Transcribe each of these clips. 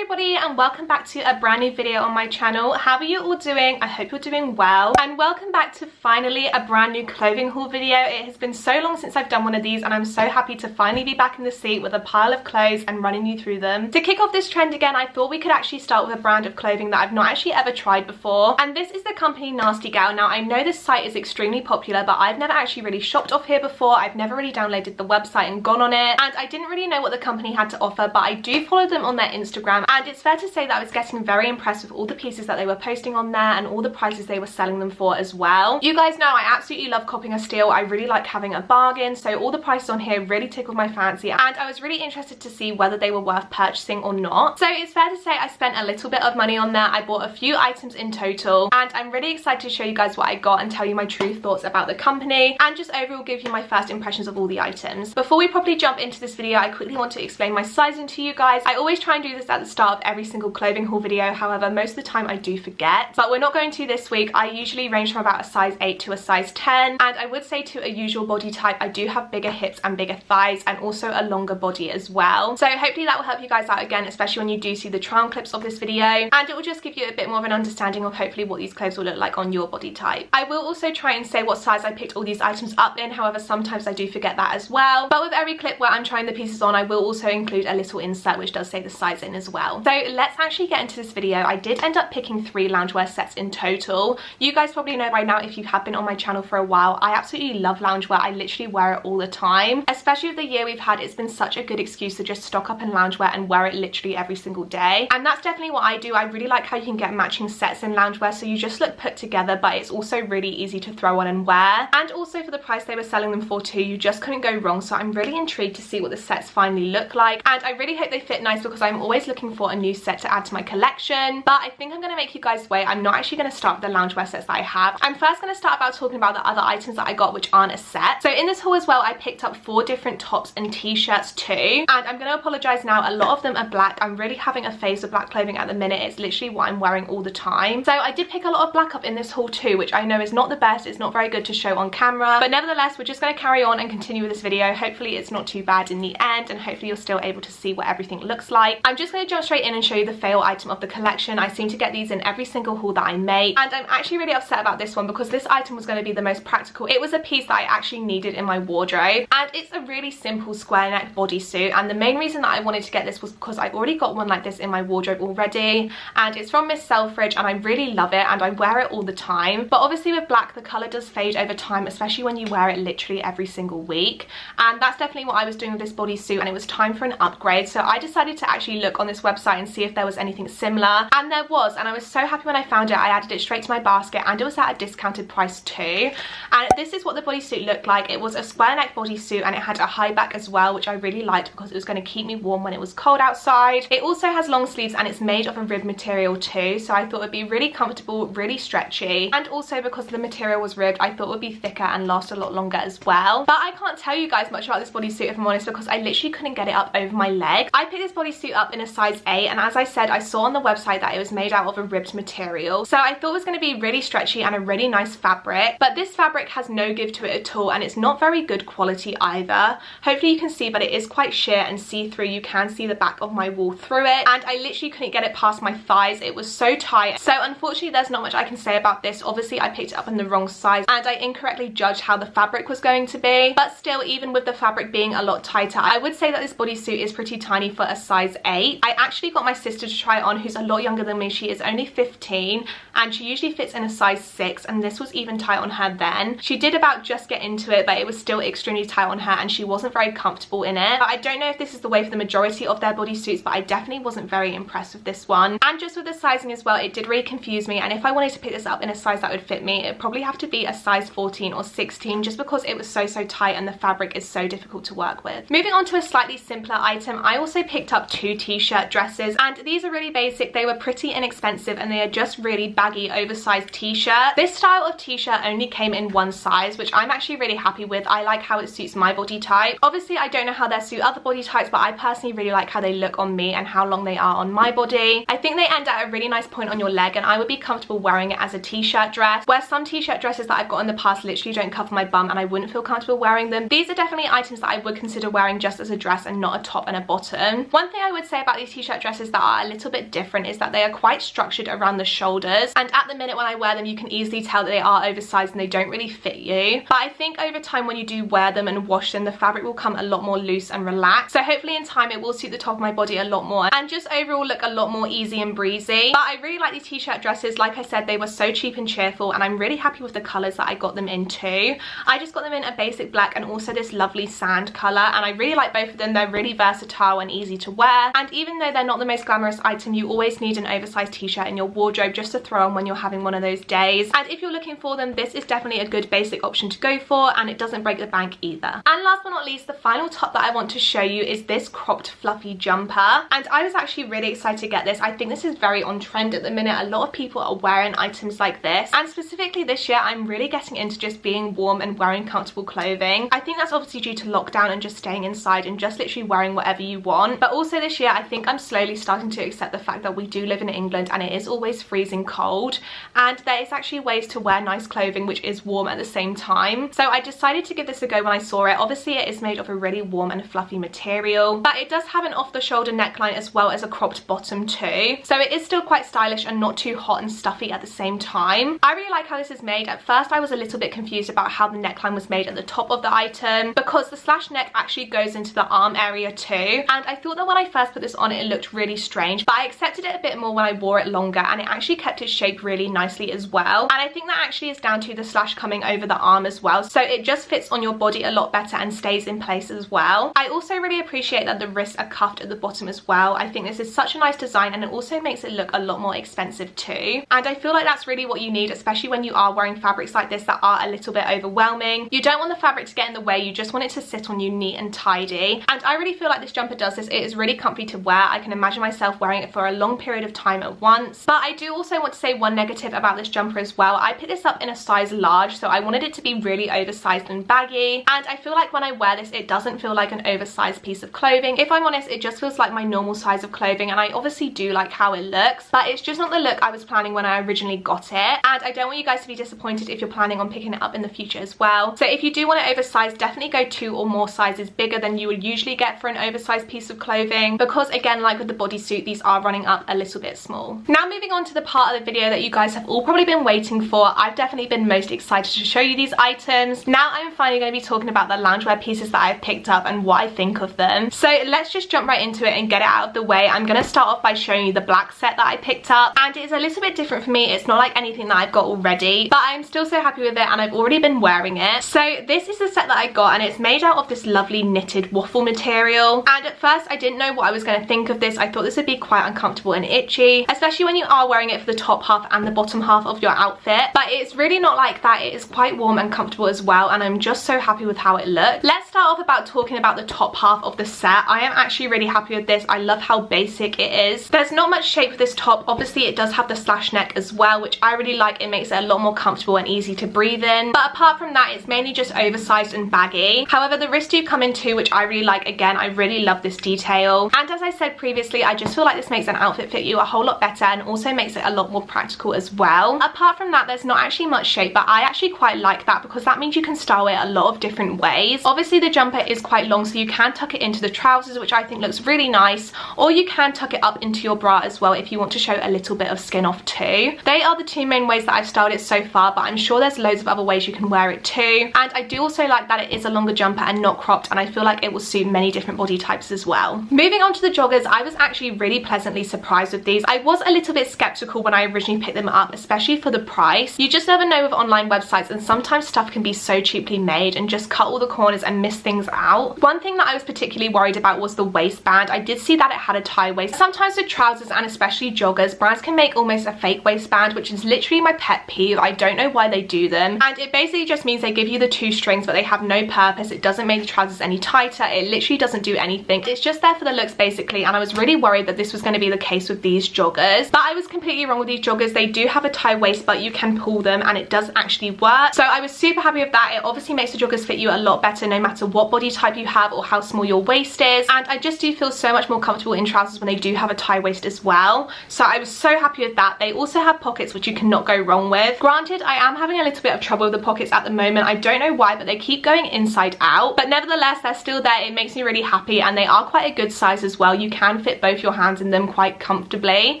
everybody, and welcome back to a brand new video on my channel. How are you all doing? I hope you're doing well, and welcome back to finally a brand new clothing haul video. It has been so long since I've done one of these, and I'm so happy to finally be back in the seat with a pile of clothes and running you through them. To kick off this trend again, I thought we could actually start with a brand of clothing that I've not actually ever tried before, and this is the company Nasty Gal. Now I know this site is extremely popular, but I've never actually really shopped off here before. I've never really downloaded the website and gone on it, and I didn't really know what the company had to offer, but I do follow them on their Instagram, and it's fair to say that I was getting very impressed with all the pieces that they were posting on there and all the prices they were selling them for as well. You guys know I absolutely love copping a steal. I really like having a bargain, so all the prices on here really tickled my fancy, and I was really interested to see whether they were worth purchasing or not. So it's fair to say I spent a little bit of money on there. I bought a few items in total, and I'm really excited to show you guys what I got and tell you my true thoughts about the company, and just overall give you my first impressions of all the items. Before we properly jump into this video, I quickly want to explain my sizing to you guys. I always try and do this at the start of every single clothing haul video, however most of the time I do forget, but we're not going to this week. I usually range from about a size 8 to a size 10, and I would say to a usual body type I do have bigger hips and bigger thighs, and also a longer body as well. So hopefully that will help you guys out again, especially when you do see the try on clips of this video, and it will just give you a bit more of an understanding of hopefully what these clothes will look like on your body type. I will also try and say what size I picked all these items up in, however sometimes I do forget that as well, but with every clip where I'm trying the pieces on I will also include a little insert which does say the size in as well. So let's actually get into this video. I did end up picking 3 loungewear sets in total. You guys probably know by now, if you have been on my channel for a while, I absolutely love loungewear. I literally wear it all the time, especially with the year we've had. It's been such a good excuse to just stock up in loungewear and wear it literally every single day, and that's definitely what I do. I really like how you can get matching sets in loungewear, so you just look put together, but it's also really easy to throw on and wear, and also for the price they were selling them for too, you just couldn't go wrong. So I'm really intrigued to see what the sets finally look like, and I really hope they fit nice because I'm always looking for a new set to add to my collection. But I think I'm going to make you guys wait. I'm not actually going to start with the loungewear sets that I have. I'm first going to start about talking about the other items that I got which aren't a set. So in this haul as well, I picked up 4 different tops and t-shirts too, and I'm going to apologize now, a lot of them are black. I'm really having a phase of black clothing at the minute. It's literally what I'm wearing all the time. So I did pick a lot of black up in this haul too, which I know is not the best. It's not very good to show on camera, but nevertheless we're just going to carry on and continue with this video. Hopefully it's not too bad in the end, and hopefully you're still able to see what everything looks like. I'm just going to jump straight in and show you the fail item of the collection. I seem to get these in every single haul that I make, and I'm actually really upset about this one because this item was going to be the most practical. It was a piece that I actually needed in my wardrobe, and it's a really simple square neck bodysuit, and the main reason that I wanted to get this was because I've already got one like this in my wardrobe already, and it's from Miss Selfridge, and I really love it and I wear it all the time. But obviously with black the colour does fade over time, especially when you wear it literally every single week, and that's definitely what I was doing with this bodysuit, and it was time for an upgrade. So I decided to actually look on this website and see if there was anything similar, and there was, and I was so happy when I found it. I added it straight to my basket, and it was at a discounted price too. And this is what the bodysuit looked like. It was a square neck bodysuit, and it had a high back as well, which I really liked because it was going to keep me warm when it was cold outside. It also has long sleeves, and it's made of a ribbed material too, so I thought it would be really comfortable, really stretchy, and also because the material was ribbed I thought it would be thicker and last a lot longer as well. But I can't tell you guys much about this bodysuit if I'm honest, because I literally couldn't get it up over my leg. I picked this bodysuit up in a size 8, and as I said, I saw on the website that it was made out of a ribbed material, so I thought it was going to be really stretchy and a really nice fabric, but this fabric has no give to it at all, and it's not very good quality either. Hopefully you can see, but it is quite sheer and see-through. You can see the back of my wall through it, and I literally couldn't get it past my thighs. It was so tight, so unfortunately there's not much I can say about this. Obviously I picked it up in the wrong size, and I incorrectly judged how the fabric was going to be, but still, even with the fabric being a lot tighter, I would say that this bodysuit is pretty tiny for a size 8. I actually got my sister to try it on, who's a lot younger than me. She is only 15, and she usually fits in a size 6, and this was even tight on her then. She did about just get into it, but it was still extremely tight on her, and she wasn't very comfortable in it. But I don't know if this is the way for the majority of their bodysuits, but I definitely wasn't very impressed with this one. And just with the sizing as well, it did really confuse me, and if I wanted to pick this up in a size that would fit me, it'd probably have to be a size 14 or 16, just because it was so tight and the fabric is so difficult to work with. Moving on to a slightly simpler item, I also picked up 2 t-shirt dresses, and these are really basic. They were pretty inexpensive, and they are just really baggy, oversized t-shirt. This style of t-shirt only came in one size, which I'm actually really happy with. I like how it suits my body type. Obviously I don't know how they suit other body types, but I personally really like how they look on me and how long they are on my body. I think they end at a really nice point on your leg, and I would be comfortable wearing it as a t-shirt dress, where some t-shirt dresses that I've got in the past literally don't cover my bum and I wouldn't feel comfortable wearing them. These are definitely items that I would consider wearing just as a dress and not a top and a bottom. One thing I would say about these t-shirts t-shirt dresses that are a little bit different is that they are quite structured around the shoulders, and at the minute when I wear them you can easily tell that they are oversized and they don't really fit you. But I think over time when you do wear them and wash them, the fabric will come a lot more loose and relaxed, so hopefully in time it will suit the top of my body a lot more and just overall look a lot more easy and breezy. But I really like these t-shirt dresses. Like I said, they were so cheap and cheerful, and I'm really happy with the colours that I got them in too. I just got them in a basic black and also this lovely sand colour, and I really like both of them. They're really versatile and easy to wear, and even though they're not the most glamorous item, you always need an oversized t-shirt in your wardrobe just to throw on when you're having one of those days, and if you're looking for them, this is definitely a good basic option to go for, and it doesn't break the bank either. And last but not least, the final top that I want to show you is this cropped fluffy jumper, and I was actually really excited to get this. I think this is very on trend at the minute. A lot of people are wearing items like this, and specifically this year I'm really getting into just being warm and wearing comfortable clothing. I think that's obviously due to lockdown and just staying inside and just literally wearing whatever you want, but also this year I think I'm slowly starting to accept the fact that we do live in England and it is always freezing cold, and there is actually ways to wear nice clothing which is warm at the same time. So I decided to give this a go when I saw it. Obviously it is made of a really warm and fluffy material, but it does have an off the shoulder neckline as well as a cropped bottom too, so it is still quite stylish and not too hot and stuffy at the same time. I really like how this is made. At first I was a little bit confused about how the neckline was made at the top of the item, because the slash neck actually goes into the arm area too, and I thought that when I first put this on it looked really strange, but I accepted it a bit more when I wore it longer, and it actually kept its shape really nicely as well. And I think that actually is down to the slash coming over the arm as well, so it just fits on your body a lot better and stays in place as well. I also really appreciate that the wrists are cuffed at the bottom as well. I think this is such a nice design, and it also makes it look a lot more expensive too, and I feel like that's really what you need, especially when you are wearing fabrics like this that are a little bit overwhelming. You don't want the fabric to get in the way, you just want it to sit on you neat and tidy, and I really feel like this jumper does this. It is really comfy to wear. I can imagine myself wearing it for a long period of time at once. But I do also want to say one negative about this jumper as well. I picked this up in a size large, so I wanted it to be really oversized and baggy, and I feel like when I wear this it doesn't feel like an oversized piece of clothing. If I'm honest, it just feels like my normal size of clothing, and I obviously do like how it looks, but it's just not the look I was planning when I originally got it, and I don't want you guys to be disappointed if you're planning on picking it up in the future as well. So if you do want it oversized, definitely go 2 or more sizes bigger than you would usually get for an oversized piece of clothing, because again, like with the bodysuit, these are running up a little bit small. Now moving on to the part of the video that you guys have all probably been waiting for. I've definitely been most excited to show you these items. Now I'm finally going to be talking about the loungewear pieces that I've picked up and what I think of them. So let's just jump right into it and get it out of the way. I'm going to start off by showing you the black set that I picked up, and it's a little bit different for me. It's not like anything that I've got already, but I'm still so happy with it and I've already been wearing it. So this is the set that I got, and it's made out of this lovely knitted waffle material, and at first I didn't know what I was going to think of this. I thought this would be quite uncomfortable and itchy, especially when you are wearing it for the top half and the bottom half of your outfit, but it's really not like that. It is quite warm and comfortable as well, and I'm just so happy with how it looks. Let's start off about talking about the top half of the set. I am actually really happy with this. I love how basic it is. There's not much shape with this top. Obviously it does have the slash neck as well, which I really like. It makes it a lot more comfortable and easy to breathe in, but apart from that it's mainly just oversized and baggy. However, the wrists do come in too, which I really like. Again, I really love this detail, and as I said previously, I just feel like this makes an outfit fit you a whole lot better and also makes it a lot more practical as well. Apart from that, there's not actually much shape, but I actually quite like that because that means you can style it a lot of different ways. Obviously the jumper is quite long, so you can tuck it into the trousers, which I think looks really nice, or you can tuck it up into your bra as well if you want to show a little bit of skin off too. They are the 2 main ways that I've styled it so far, but I'm sure there's loads of other ways you can wear it too, and I do also like that it is a longer jumper and not cropped, and I feel like it will suit many different body types as well. Moving on to the joggers, I was actually really pleasantly surprised with these. I was a little bit skeptical when I originally picked them up, especially for the price. You just never know with online websites, and sometimes stuff can be so cheaply made and just cut all the corners and miss things out. One thing that I was particularly worried about was the waistband. I did see that it had a tie waist. Sometimes with trousers and especially joggers, brands can make almost a fake waistband, which is literally my pet peeve. I don't know why they do them, and it basically just means they give you the 2 strings but they have no purpose. It doesn't make the trousers any tighter. It literally doesn't do anything. It's just there for the looks basically, and I was really worried that this was going to be the case with these joggers, but I was completely wrong with these joggers. They do have a tie waist, but you can pull them and it does actually work, so I was super happy with that. It obviously makes the joggers fit you a lot better no matter what body type you have or how small your waist is, and I just do feel so much more comfortable in trousers when they do have a tie waist as well, so I was so happy with that. They also have pockets, which you cannot go wrong with. Granted, I am having a little bit of trouble with the pockets at the moment. I don't know why, but they keep going inside out, but nevertheless they're still there. It makes me really happy, and they are quite a good size as well. You can can fit both your hands in them quite comfortably.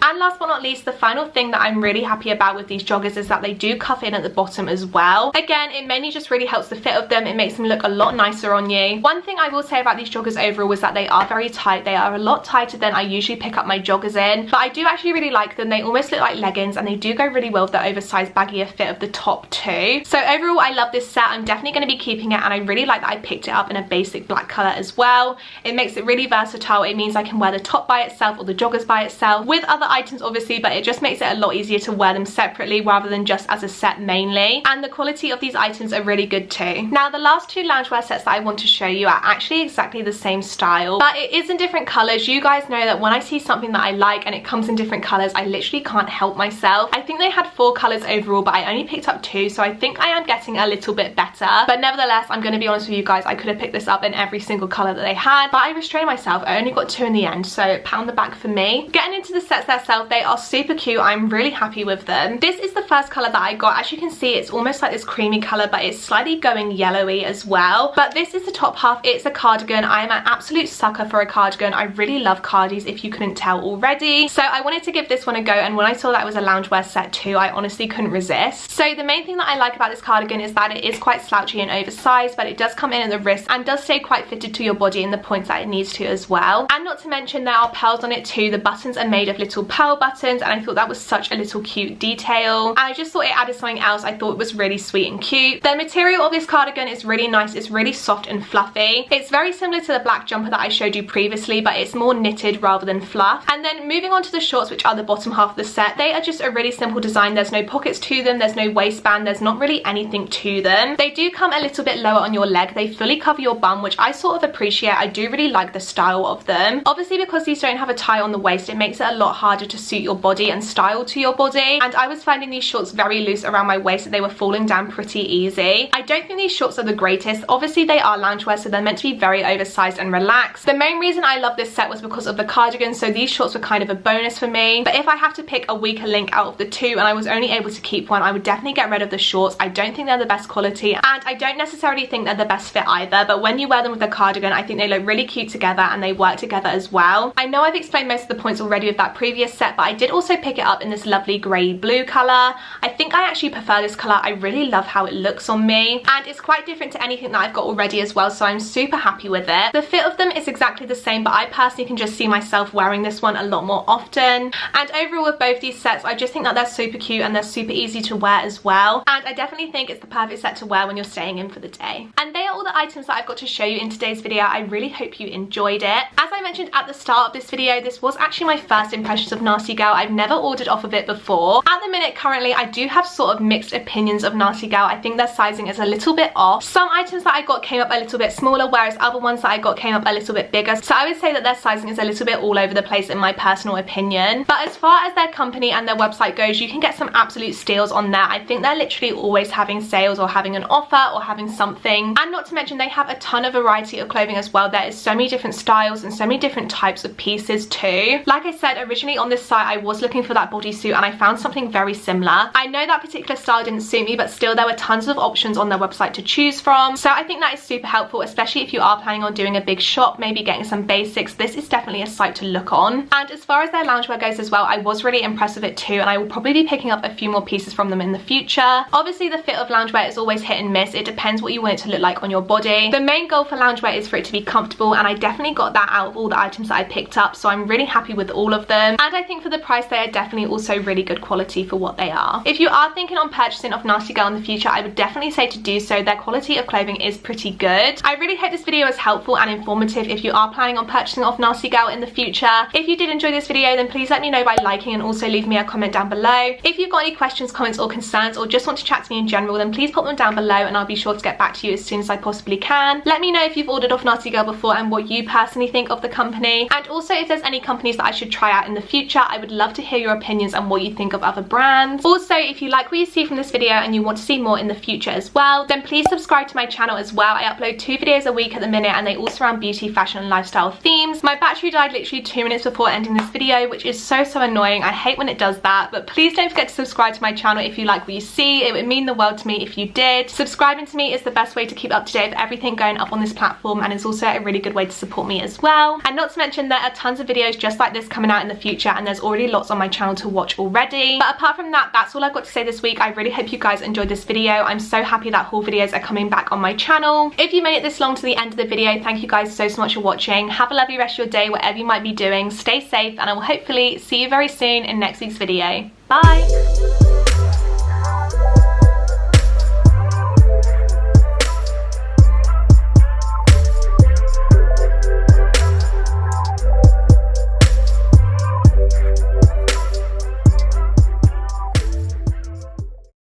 And last but not least, the final thing that I'm really happy about with these joggers is that they do cuff in at the bottom as well. Again, it mainly just really helps the fit of them. It makes them look a lot nicer on you. One thing I will say about these joggers overall is that they are very tight. They are a lot tighter than I usually pick up my joggers in, but I do actually really like them. They almost look like leggings, and they do go really well with the oversized baggier fit of the top too. So overall, I love this set. I'm definitely going to be keeping it, and I really like that I picked it up in a basic black color as well. It makes it really versatile. It means I can wear the top by itself or the joggers by itself with other items obviously, but it just makes it a lot easier to wear them separately rather than just as a set mainly. And the quality of these items are really good too. Now, the last two loungewear sets that I want to show you are actually exactly the same style, but it is in different colors. You guys know that when I see something that I like and it comes in different colors, I literally can't help myself. I think they had 4 colors overall, but I only picked up 2, so I think I am getting a little bit better. But nevertheless, I'm going to be honest with you guys, I could have picked this up in every single color that they had, but I restrained myself. I only got 2 in the end, so pat on the back for me. Getting into the sets themselves, they are super cute. I'm really happy with them. This is the first color that I got. As you can see, it's almost like this creamy color, but it's slightly going yellowy as well. But this is the top half. It's a cardigan. I am an absolute sucker for a cardigan. I really love cardies, if you couldn't tell already. So I wanted to give this one a go, and when I saw that it was a loungewear set too, I honestly couldn't resist. So the main thing that I like about this cardigan is that it is quite slouchy and oversized, but it does come in at the wrist and does stay quite fitted to your body in the points that it needs to as well. And not to mention, there are pearls on it too. The buttons are made of little pearl buttons, and I thought that was such a little cute detail. And I just thought it added something else. I thought it was really sweet and cute. The material of this cardigan is really nice. It's really soft and fluffy. It's very similar to the black jumper that I showed you previously, but it's more knitted rather than fluff. And then moving on to the shorts, which are the bottom half of the set, they are just a really simple design. There's no pockets to them, there's no waistband, there's not really anything to them. They do come a little bit lower on your leg. They fully cover your bum, which I sort of appreciate. I do really like the style of them. Obviously, because these don't have a tie on the waist, it makes it a lot harder to suit your body and style to your body. And I was finding these shorts very loose around my waist, and they were falling down pretty easy. I don't think these shorts are the greatest. Obviously, they are loungewear, so they're meant to be very oversized and relaxed. The main reason I love this set was because of the cardigan, so these shorts were kind of a bonus for me. But if I have to pick a weaker link out of the two and I was only able to keep one, I would definitely get rid of the shorts. I don't think they're the best quality, and I don't necessarily think they're the best fit either, but when you wear them with the cardigan, I think they look really cute together and they work together as well. I know I've explained most of the points already with that previous set, but I did also pick it up in this lovely grey blue colour. I think I actually prefer this colour. I really love how it looks on me, and it's quite different to anything that I've got already as well, so I'm super happy with it. The fit of them is exactly the same, but I personally can just see myself wearing this one a lot more often. And overall with both these sets, I just think that they're super cute and they're super easy to wear as well, and I definitely think it's the perfect set to wear when you're staying in for the day. And they are all the items that I've got to show you in today's video. I really hope you enjoyed it. As I mentioned at the start of this video, this was actually my first impressions of Nasty Gal. I've never ordered off of it before. At the minute, currently, I do have sort of mixed opinions of Nasty Gal. I think their sizing is a little bit off. Some items that I got came up a little bit smaller, whereas other ones that I got came up a little bit bigger. So I would say that their sizing is a little bit all over the place in my personal opinion. But as far as their company and their website goes, you can get some absolute steals on there. I think they're literally always having sales or having an offer or having something. And not to mention, they have a ton of variety of clothing as well. There is so many different styles and so many different types of pieces too. Like I said, originally on this site, I was looking for that bodysuit and I found something very similar. I know that particular style didn't suit me, but still there were tons of options on their website to choose from. So I think that is super helpful, especially if you are planning on doing a big shop, maybe getting some basics. This is definitely a site to look on. And as far as their loungewear goes as well, I was really impressed with it too, and I will probably be picking up a few more pieces from them in the future. Obviously, the fit of loungewear is always hit and miss. It depends what you want it to look like on your body. The main goal for loungewear is for it to be comfortable, and I definitely got that out of all the items that I picked up, so I'm really happy with all of them. And I think for the price, they are definitely also really good quality for what they are. If you are thinking on purchasing off Nasty Gal in the future, I would definitely say to do so. Their quality of clothing is pretty good. I really hope this video is helpful and informative if you are planning on purchasing off Nasty Gal in the future. If you did enjoy this video, then please let me know by liking and also leave me a comment down below. If you've got any questions, comments or concerns, or just want to chat to me in general, then please pop them down below and I'll be sure to get back to you as soon as I possibly can. Let me know if you've ordered off Nasty Gal before and what you personally think of the company. And also, if there's any companies that I should try out in the future, I would love to hear your opinions and what you think of other brands. Also, if you like what you see from this video and you want to see more in the future as well, then please subscribe to my channel as well. I upload 2 videos a week at the minute, and they all surround beauty, fashion and lifestyle themes. My battery died literally 2 minutes before ending this video, which is so annoying. I hate when it does that, but please don't forget to subscribe to my channel if you like what you see. It would mean the world to me if you did. Subscribing to me is the best way to keep up to date with everything going up on this platform, and it's also a really good way to support me as well. And not to mention, there are tons of videos just like this coming out in the future, and there's already lots on my channel to watch already. But apart from that, that's all I've got to say this week. I really hope you guys enjoyed this video. I'm so happy that haul videos are coming back on my channel. If you made it this long to the end of the video, thank you guys so much for watching. Have a lovely rest of your day, whatever you might be doing. Stay safe, and I will hopefully see you very soon in next week's video. Bye!